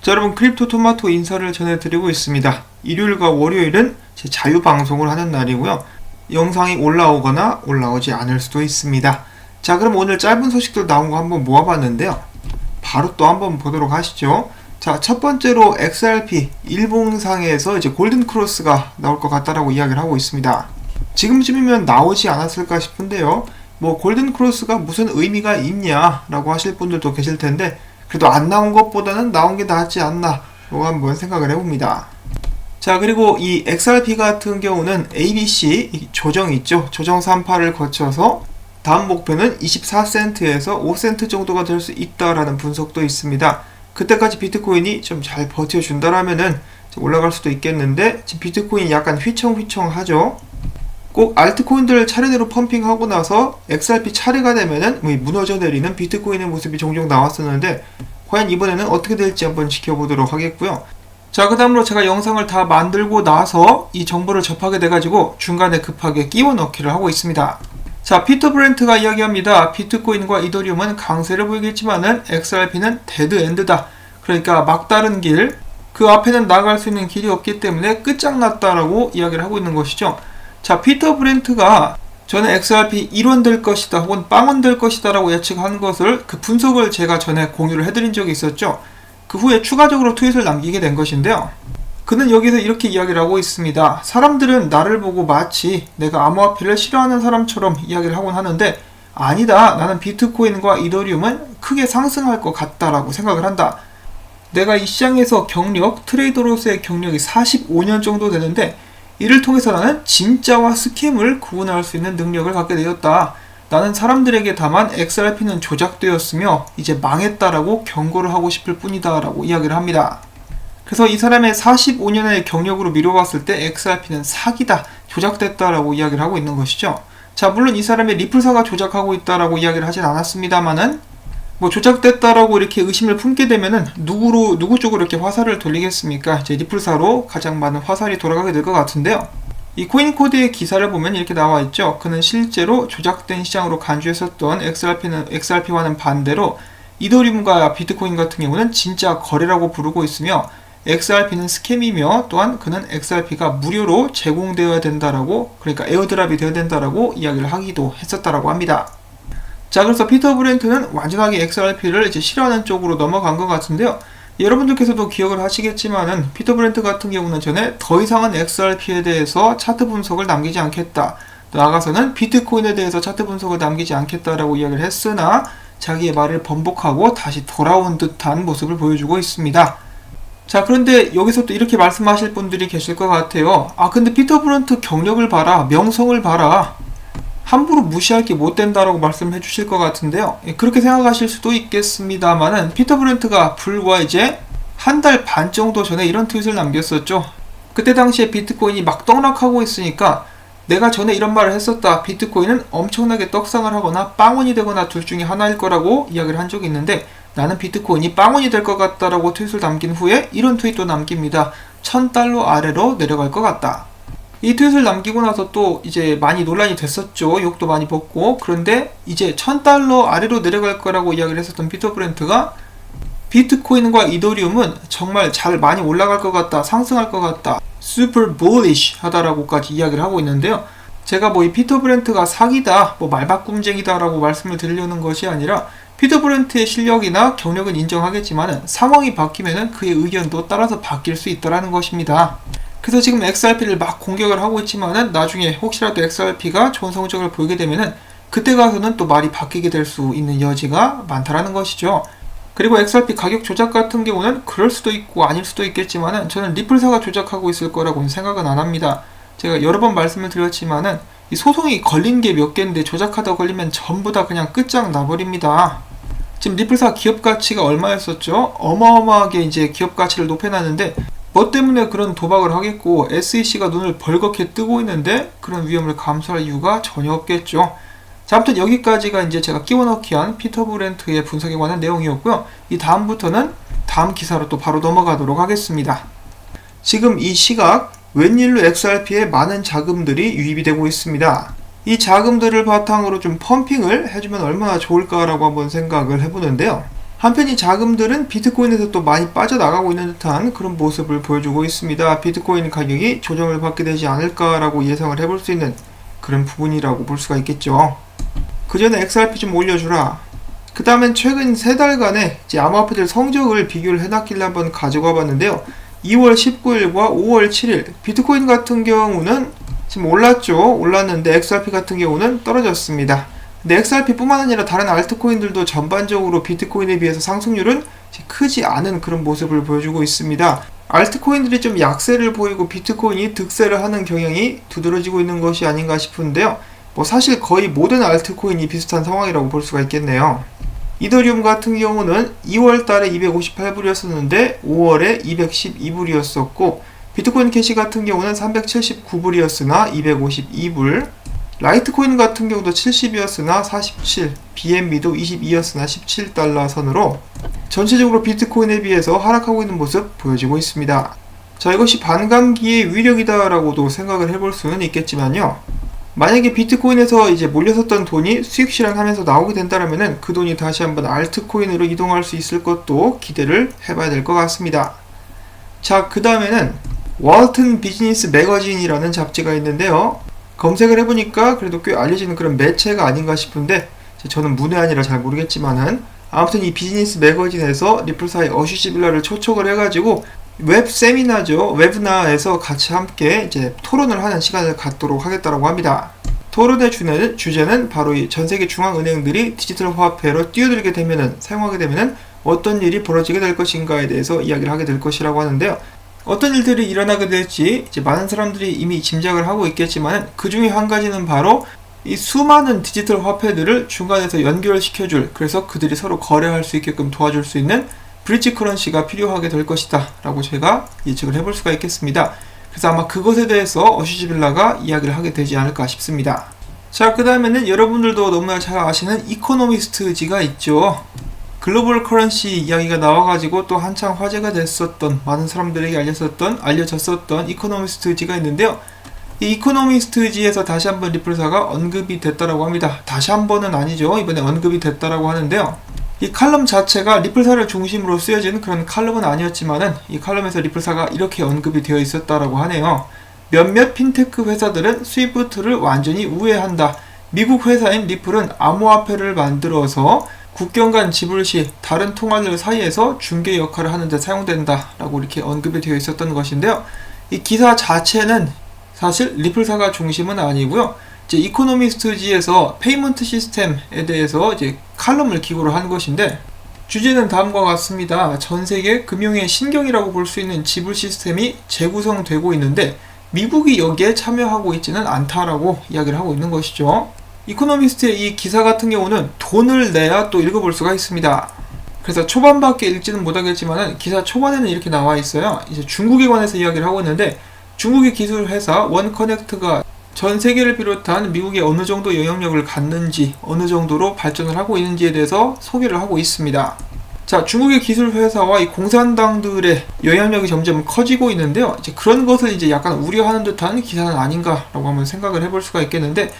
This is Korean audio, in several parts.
자, 여러분, 크립토 토마토 인사를 전해드리고 있습니다. 일요일과 월요일은 제 자유방송을 하는 날이고요. 영상이 올라오거나 올라오지 않을 수도 있습니다. 자, 그럼 오늘 짧은 소식들 나온 거 한번 모아봤는데요. 바로 또 한번 보도록 하시죠. 자, 첫 번째로 XRP 일봉상에서 이제 골든 크로스가 나올 것 같다라고 이야기를 하고 있습니다. 지금쯤이면 나오지 않았을까 싶은데요. 뭐 골든 크로스가 무슨 의미가 있냐라고 하실 분들도 계실 텐데, 그래도 안 나온 것보다는 나온 게 낫지 않나 라고 한번 생각을 해봅니다. 자, 그리고 이 XRP 같은 경우는 ABC 조정 있죠. 조정 3파를 거쳐서 다음 목표는 24센트에서 5센트 정도가 될 수 있다라는 분석도 있습니다. 그때까지 비트코인이 좀 잘 버텨준다라면은 올라갈 수도 있겠는데, 지금 비트코인이 약간 휘청휘청하죠. 꼭 알트코인들 차례대로 펌핑하고 나서 XRP 차례가 되면은 무너져 내리는 비트코인의 모습이 종종 나왔었는데, 과연 이번에는 어떻게 될지 한번 지켜보도록 하겠고요. 자, 그 다음으로 제가 영상을 다 만들고 나서 이 정보를 접하게 돼가지고 중간에 급하게 끼워 넣기를 하고 있습니다. 자, 피터 브렌트가 이야기합니다. 비트코인과 이더리움은 강세를 보이겠지만은 XRP는 데드엔드다. 그러니까 막다른 길, 그 앞에는 나갈 수 있는 길이 없기 때문에 끝장났다라고 이야기를 하고 있는 것이죠. 자, 피터 브렌트가 전에 XRP 1원 될 것이다 혹은 빵원 될 것이다 라고 예측한 것을, 그 분석을 제가 전에 공유를 해드린 적이 있었죠. 그 후에 추가적으로 트윗을 남기게 된 것인데요. 그는 여기서 이렇게 이야기를 하고 있습니다. 사람들은 나를 보고 마치 내가 암호화폐를 싫어하는 사람처럼 이야기를 하곤 하는데, 아니다. 나는 비트코인과 이더리움은 크게 상승할 것 같다라고 생각을 한다. 내가 이 시장에서 트레이더로서의 경력이 45년 정도 되는데, 이를 통해서 나는 진짜와 스캠을 구분할 수 있는 능력을 갖게 되었다. 나는 사람들에게 다만 XRP는 조작되었으며 이제 망했다라고 경고를 하고 싶을 뿐이다 라고 이야기를 합니다. 그래서 이 사람의 45년의 경력으로 미뤄봤을 때 XRP는 사기다, 조작됐다라고 이야기를 하고 있는 것이죠. 자, 물론 이 사람의 리플사가 조작하고 있다라고 이야기를 하진 않았습니다만은, 뭐 조작됐다라고 이렇게 의심을 품게 되면은 누구 쪽으로 이렇게 화살을 돌리겠습니까? 이제 리플사로 가장 많은 화살이 돌아가게 될 것 같은데요. 이 코인코드의 기사를 보면 이렇게 나와 있죠. 그는 실제로 조작된 시장으로 간주했었던 XRP와는 반대로 이더리움과 비트코인 같은 경우는 진짜 거래라고 부르고 있으며, XRP는 스캠이며, 또한 그는 XRP가 무료로 제공되어야 된다라고, 그러니까 에어드랍이 되어야 된다라고 이야기를 하기도 했었다라고 합니다. 자, 그래서 피터 브렌트는 완전하게 XRP를 이제 싫어하는 쪽으로 넘어간 것 같은데요. 여러분들께서도 기억을 하시겠지만은, 피터 브렌트 같은 경우는 전에 더 이상은 XRP에 대해서 차트 분석을 남기지 않겠다, 나아가서는 비트코인에 대해서 차트 분석을 남기지 않겠다라고 이야기를 했으나, 자기의 말을 번복하고 다시 돌아온 듯한 모습을 보여주고 있습니다. 자, 그런데 여기서 또 이렇게 말씀하실 분들이 계실 것 같아요. 아, 근데 피터 브렌트 경력을 봐라, 명성을 봐라, 함부로 무시할 게 못 된다라고 말씀해 주실 것 같은데요. 그렇게 생각하실 수도 있겠습니다만은, 피터 브렌트가 불과 이제 한 달 반 정도 전에 이런 트윗을 남겼었죠. 그때 당시에 비트코인이 막 떡락하고 있으니까 내가 전에 이런 말을 했었다. 비트코인은 엄청나게 떡상을 하거나 빵원이 되거나 둘 중에 하나일 거라고 이야기를 한 적이 있는데, 나는 비트코인이 빵원이 될 것 같다라고 트윗을 남긴 후에 이런 트윗도 남깁니다. $1000 아래로 내려갈 것 같다. 이 트윗을 남기고 나서 또 이제 많이 논란이 됐었죠. 욕도 많이 먹고. 그런데 이제 $1000 아래로 내려갈 거라고 이야기를 했었던 피터 브렌트가 비트코인과 이더리움은 정말 잘 많이 올라갈 것 같다, 상승할 것 같다, super bullish 하다라고까지 이야기를 하고 있는데요. 제가 뭐 이 피터 브렌트가 사기다, 뭐 말바꿈쟁이다 라고 말씀을 드리려는 것이 아니라, 피터 브렌트의 실력이나 경력은 인정하겠지만 상황이 바뀌면은 그의 의견도 따라서 바뀔 수 있다라는 것입니다. 그래서 지금 XRP를 막 공격을 하고 있지만은, 나중에 혹시라도 XRP가 좋은 성적을 보이게 되면은 그때 가서는 또 말이 바뀌게 될 수 있는 여지가 많다라는 것이죠. 그리고 XRP 가격 조작 같은 경우는 그럴 수도 있고 아닐 수도 있겠지만은, 저는 리플사가 조작하고 있을 거라고는 생각은 안 합니다. 제가 여러 번 말씀을 드렸지만은, 이 소송이 걸린 게 몇 개인데 조작하다 걸리면 전부 다 그냥 끝장 나버립니다. 지금 리플사 기업 가치가 얼마였었죠? 어마어마하게 이제 기업 가치를 높여놨는데, 뭐 때문에 그런 도박을 하겠고, SEC가 눈을 벌겋게 뜨고 있는데 그런 위험을 감수할 이유가 전혀 없겠죠. 자, 아무튼 여기까지가 이제 제가 끼워넣기한 피터 브렌트의 분석에 관한 내용이었고요. 이 다음부터는 다음 기사로 또 바로 넘어가도록 하겠습니다. 지금 이 시각 웬일로 XRP에 많은 자금들이 유입이 되고 있습니다. 이 자금들을 바탕으로 좀 펌핑을 해주면 얼마나 좋을까라고 한번 생각을 해보는데요. 한편 이 자금들은 비트코인에서 또 많이 빠져나가고 있는 듯한 그런 모습을 보여주고 있습니다. 비트코인 가격이 조정을 받게 되지 않을까라고 예상을 해볼 수 있는 그런 부분이라고 볼 수가 있겠죠. 그 전에 XRP 좀 올려주라. 그 다음엔 최근 3달간의 암호화폐들 성적을 비교를 해놨길래 한번 가져가 봤는데요. 2월 19일과 5월 7일 비트코인 같은 경우는 지금 올랐는데 XRP 같은 경우는 떨어졌습니다. 근데 XRP 뿐만 아니라 다른 알트코인들도 전반적으로 비트코인에 비해서 상승률은 크지 않은 그런 모습을 보여주고 있습니다. 알트코인들이 좀 약세를 보이고 비트코인이 득세를 하는 경향이 두드러지고 있는 것이 아닌가 싶은데요. 사실 거의 모든 알트코인이 비슷한 상황이라고 볼 수가 있겠네요. 이더리움 같은 경우는 2월달에 258불이었었는데 5월에 212불이었었고, 비트코인 캐시 같은 경우는 379불이었으나 252불, 라이트코인 같은 경우도 70이었으나 47, BNB도 22였으나 17달러 선으로 전체적으로 비트코인에 비해서 하락하고 있는 모습 보여지고 있습니다. 자, 이것이 반감기의 위력이다라고도 생각을 해볼 수는 있겠지만요. 만약에 비트코인에서 이제 몰려섰던 돈이 수익 실현하면서 나오게 된다면은 그 돈이 다시 한번 알트코인으로 이동할 수 있을 것도 기대를 해봐야 될 것 같습니다. 자, 그 다음에는 월튼 비즈니스 매거진이라는 잡지가 있는데요. 검색을 해보니까 그래도 꽤 알려지는 그런 매체가 아닌가 싶은데, 저는 문외한이라 잘 모르겠지만은 아무튼 이 비즈니스 매거진에서 리플사의 어슈지 빌라를 초청을 해가지고 웹 세미나죠. 웨브나에서 같이 함께 이제 토론을 하는 시간을 갖도록 하겠다고 합니다. 토론의 주제는 바로 이 전 세계 중앙은행들이 디지털 화폐로 뛰어들게 되면은, 사용하게 되면은 어떤 일이 벌어지게 될 것인가에 대해서 이야기를 하게 될 것이라고 하는데요. 어떤 일들이 일어나게 될지 이제 많은 사람들이 이미 짐작을 하고 있겠지만, 그 중에 한 가지는 바로 이 수많은 디지털 화폐들을 중간에서 연결시켜줄, 그래서 그들이 서로 거래할 수 있게끔 도와줄 수 있는 브릿지 커런시가 필요하게 될 것이다 라고 제가 예측을 해볼 수가 있겠습니다. 그래서 아마 그것에 대해서 어슈지 빌라가 이야기를 하게 되지 않을까 싶습니다. 자, 그 다음에는 여러분들도 너무나 잘 아시는 이코노미스트지가 있죠. 글로벌 커런시 이야기가 나와가지고 또 한창 화제가 됐었던, 많은 사람들에게 알려졌었던 이코노미스트지가 있는데요. 이 이코노미스트지에서 다시 한번 리플사가 언급이 됐다라고 합니다. 다시 한 번은 아니죠. 이번에 언급이 됐다라고 하는데요. 이 칼럼 자체가 리플사를 중심으로 쓰여진 그런 칼럼은 아니었지만은, 이 칼럼에서 리플사가 이렇게 언급이 되어 있었다라고 하네요. 몇몇 핀테크 회사들은 스위프트를 완전히 우회한다. 미국 회사인 리플은 암호화폐를 만들어서 국경 간 지불 시 다른 통화들 사이에서 중개 역할을 하는데 사용된다 라고 이렇게 언급이 되어 있었던 것인데요. 이 기사 자체는 사실 리플사가 중심은 아니고요. 이제 이코노미스트지에서 페이먼트 시스템에 대해서 이제 칼럼을 기고를 한 것인데, 주제는 다음과 같습니다. 전 세계 금융의 신경이라고 볼 수 있는 지불 시스템이 재구성되고 있는데 미국이 여기에 참여하고 있지는 않다라고 이야기를 하고 있는 것이죠. 이코노미스트의 이 기사 같은 경우는 돈을 내야 또 읽어볼 수가 있습니다. 그래서 초반밖에 읽지는 못하겠지만 기사 초반에는 이렇게 나와 있어요. 이제 중국에 관해서 이야기를 하고 있는데, 중국의 기술 회사 원커넥트가 전 세계를 비롯한 미국에 어느 정도 영향력을 갖는지, 어느 정도로 발전을 하고 있는지에 대해서 소개를 하고 있습니다. 자, 중국의 기술 회사와 이 공산당들의 영향력이 점점 커지고 있는데요. 이제 그런 것을 이제 약간 우려하는 듯한 기사는 아닌가라고 한번 생각을 해볼 수가 있겠는데,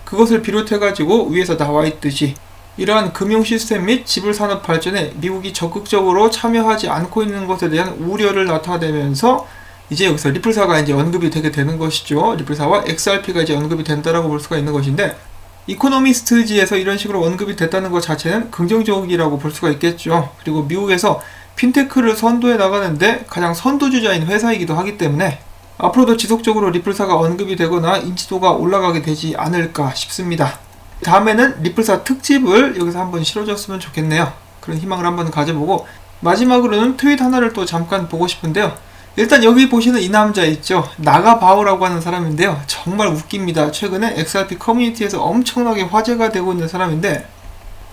그것을 비롯해가지고 위에서 나와 있듯이 이러한 금융 시스템 및 지불 산업 발전에 미국이 적극적으로 참여하지 않고 있는 것에 대한 우려를 나타내면서 이제 여기서 리플사가 이제 언급이 되게 되는 것이죠. 리플사와 XRP가 이제 언급이 된다라고 볼 수가 있는 것인데, 이코노미스트지에서 이런 식으로 언급이 됐다는 것 자체는 긍정적이라고 볼 수가 있겠죠. 그리고 미국에서 핀테크를 선도해 나가는데 가장 선도주자인 회사이기도 하기 때문에 앞으로도 지속적으로 리플사가 언급이 되거나 인지도가 올라가게 되지 않을까 싶습니다. 다음에는 리플사 특집을 여기서 한번 실어줬으면 좋겠네요. 그런 희망을 한번 가져보고, 마지막으로는 트윗 하나를 또 잠깐 보고 싶은데요. 일단 여기 보시는 이 남자 있죠. 나가바오라고 하는 사람인데요. 정말 웃깁니다. 최근에 XRP 커뮤니티에서 엄청나게 화제가 되고 있는 사람인데,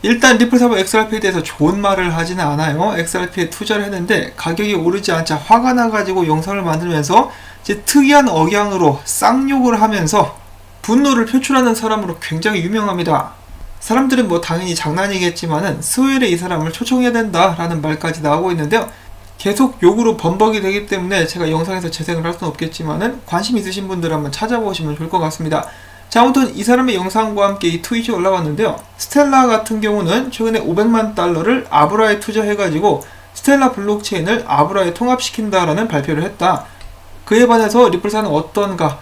일단 리플사와 XRP에 대해서 좋은 말을 하지는 않아요. XRP에 투자를 했는데 가격이 오르지 않자 화가 나가지고 영상을 만들면서 이제 특이한 억양으로 쌍욕을 하면서 분노를 표출하는 사람으로 굉장히 유명합니다. 사람들은 뭐 당연히 장난이겠지만은 스웨일에 이 사람을 초청해야 된다라는 말까지 나오고 있는데요. 계속 욕으로 범벅이 되기 때문에 제가 영상에서 재생을 할 수는 없겠지만은 관심 있으신 분들 한번 찾아보시면 좋을 것 같습니다. 자, 아무튼 이 사람의 영상과 함께 이 트윗이 올라왔는데요. 스텔라 같은 경우는 최근에 500만 달러를 아브라에 투자해가지고 스텔라 블록체인을 아브라에 통합시킨다라는 발표를 했다. 그에 반해서 리플사는 어떤가?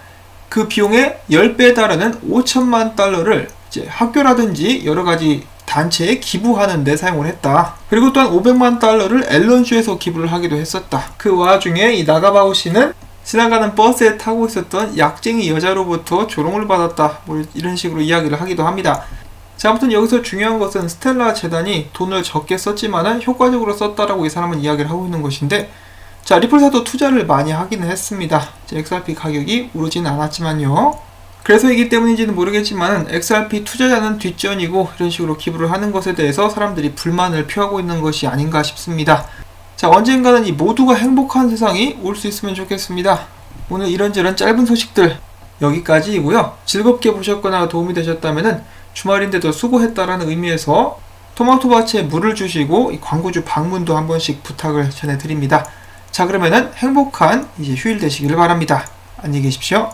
그 비용의 10배에 달하는 5천만 달러를 이제 학교라든지 여러가지 단체에 기부하는 데 사용을 했다. 그리고 또한 500만 달러를 앨런주에서 기부를 하기도 했었다. 그 와중에 이 나가바오 씨는 지나가는 버스에 타고 있었던 약쟁이 여자로부터 조롱을 받았다. 뭐 이런 식으로 이야기를 하기도 합니다. 자, 아무튼 여기서 중요한 것은 스텔라 재단이 돈을 적게 썼지만은 효과적으로 썼다라고 이 사람은 이야기를 하고 있는 것인데, 자, 리플사도 투자를 많이 하기는 했습니다. XRP 가격이 오르지는 않았지만요. 그래서이기 때문인지는 모르겠지만 XRP 투자자는 뒷전이고 이런 식으로 기부를 하는 것에 대해서 사람들이 불만을 표하고 있는 것이 아닌가 싶습니다. 자, 언젠가는 이 모두가 행복한 세상이 올 수 있으면 좋겠습니다. 오늘 이런저런 짧은 소식들 여기까지이고요. 즐겁게 보셨거나 도움이 되셨다면 주말인데도 수고했다라는 의미에서 토마토밭에 물을 주시고 이 광고주 방문도 한 번씩 부탁을 전해드립니다. 자, 그러면은 행복한 이제 휴일 되시기를 바랍니다. 안녕히 계십시오.